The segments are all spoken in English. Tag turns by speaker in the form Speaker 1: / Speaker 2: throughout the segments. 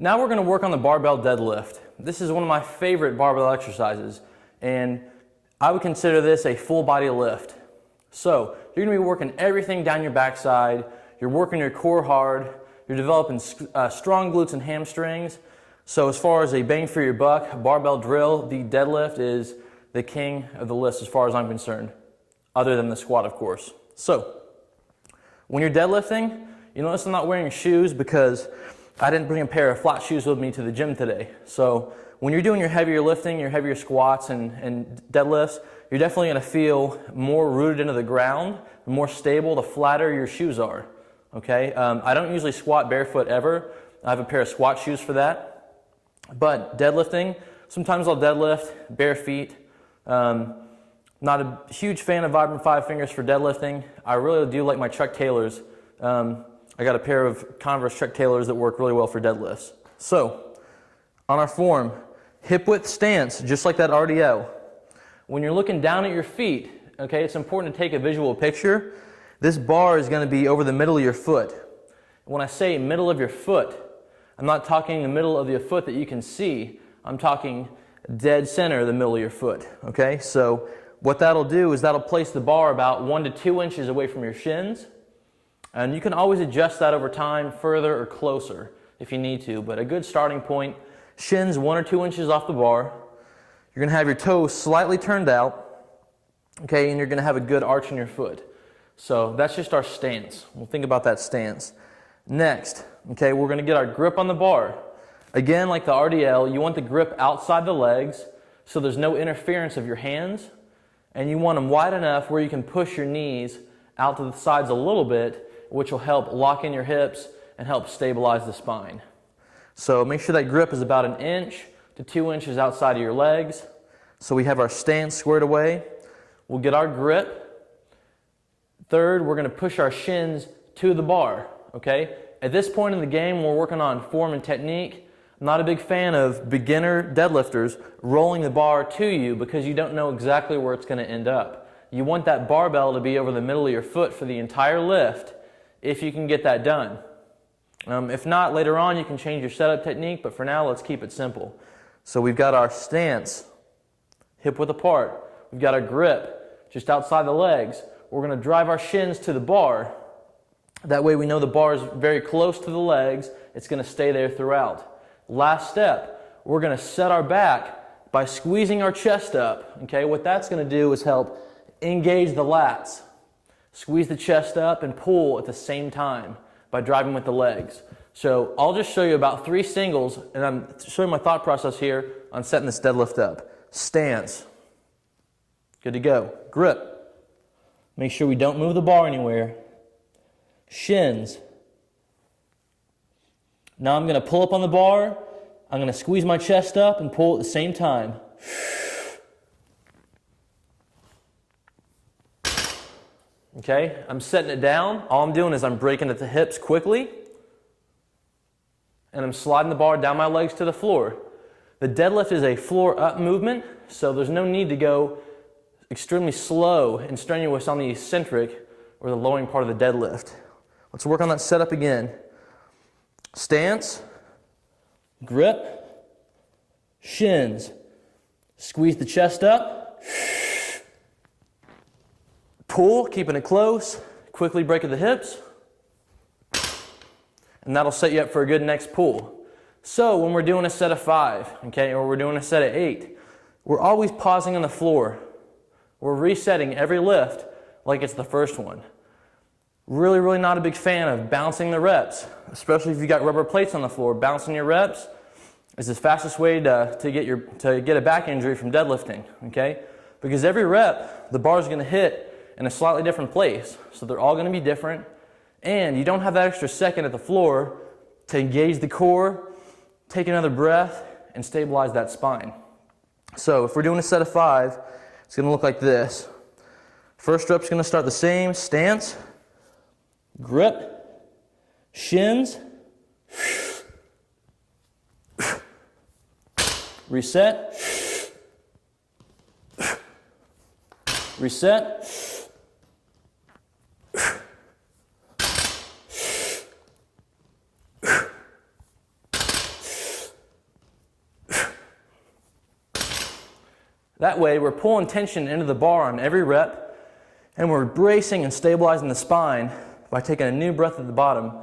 Speaker 1: Now we're gonna work on the barbell deadlift. This is one of my favorite barbell exercises, and I would consider this a full body lift. So you're gonna be working everything down your backside, you're working your core hard, you're developing strong glutes and hamstrings. So as far as a bang for your buck, barbell drill, the deadlift is the king of the list as far as I'm concerned, other than the squat, of course. So when you're deadlifting, you notice I'm not wearing shoes because I didn't bring a pair of flat shoes with me to the gym today. So when you're doing your heavier lifting, your heavier squats and deadlifts, you're definitely gonna feel more rooted into the ground, more stable the flatter your shoes are, okay? I don't usually squat barefoot ever. I have a pair of squat shoes for that. But deadlifting, sometimes I'll deadlift bare feet. Not a huge fan of Vibram 5 fingers for deadlifting. I really do like my Chuck Taylors. I got a pair of Converse Chuck Taylors that work really well for deadlifts. So, on our form, hip width stance, just like that RDL. When you're looking down at your feet, okay, it's important to take a visual picture. This bar is going to be over the middle of your foot. When I say middle of your foot, I'm not talking the middle of your foot that you can see. I'm talking dead center, the middle of your foot, okay? So what that'll do is that'll place the bar about 1 to 2 inches away from your shins. And you can always adjust that over time further or closer if you need to. But a good starting point, shins 1 or 2 inches off the bar. You're gonna have your toes slightly turned out, okay? And you're gonna have a good arch in your foot. So that's just our stance. We'll think about that stance. Next, okay, we're gonna get our grip on the bar. Again, like the RDL, you want the grip outside the legs so there's no interference of your hands, and you want them wide enough where you can push your knees out to the sides a little bit, which will help lock in your hips and help stabilize the spine. So make sure that grip is about 1 inch to 2 inches outside of your legs. So we have our stance squared away. We'll get our grip. Third, we're gonna push our shins to the bar. Okay, at this point in the game, we're working on form and technique. I'm not a big fan of beginner deadlifters rolling the bar to you because you don't know exactly where it's going to end up. You want that barbell to be over the middle of your foot for the entire lift if you can get that done. If not, later on you can change your setup technique, but for now let's keep it simple. So we've got our stance, hip width apart. We've got our grip just outside the legs. We're going to drive our shins to the bar. That way we know the bar is very close to the legs. It's going to stay there throughout. Last step, we're going to set our back by squeezing our chest up. Okay, what that's going to do is help engage the lats. Squeeze the chest up and pull at the same time by driving with the legs. So I'll just show you about 3 singles, and I'm showing my thought process here on setting this deadlift up. Stance. Good to go. Grip. Make sure we don't move the bar anywhere. Shins. Now I'm going to pull up on the bar. I'm going to squeeze my chest up and pull at the same time. Okay, I'm setting it down. All I'm doing is I'm breaking at the hips quickly, and I'm sliding the bar down my legs to the floor. The deadlift is a floor up movement, so there's no need to go extremely slow and strenuous on the eccentric or the lowering part of the deadlift. Let's work on that setup again. Stance, grip, shins. Squeeze the chest up. Pull, keeping it close. Quickly break at the hips. And that'll set you up for a good next pull. So when we're doing a set of 5, okay, or we're doing a set of 8, we're always pausing on the floor. We're resetting every lift like it's the first one. Really not a big fan of bouncing the reps, especially if you got rubber plates on the floor. Bouncing your reps is the fastest way to get a back injury from deadlifting, okay? Because every rep, the bar is going to hit in a slightly different place, so they're all going to be different, and you don't have that extra second at the floor to engage the core, take another breath, and stabilize that spine. So if we're doing a set of 5, it's going to look like this. First rep's going to start the same. Stance, grip, shins, reset, reset, That way we're pulling tension into the bar on every rep, and we're bracing and stabilizing the spine by taking a new breath at the bottom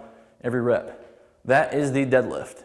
Speaker 1: every rep. That is the deadlift.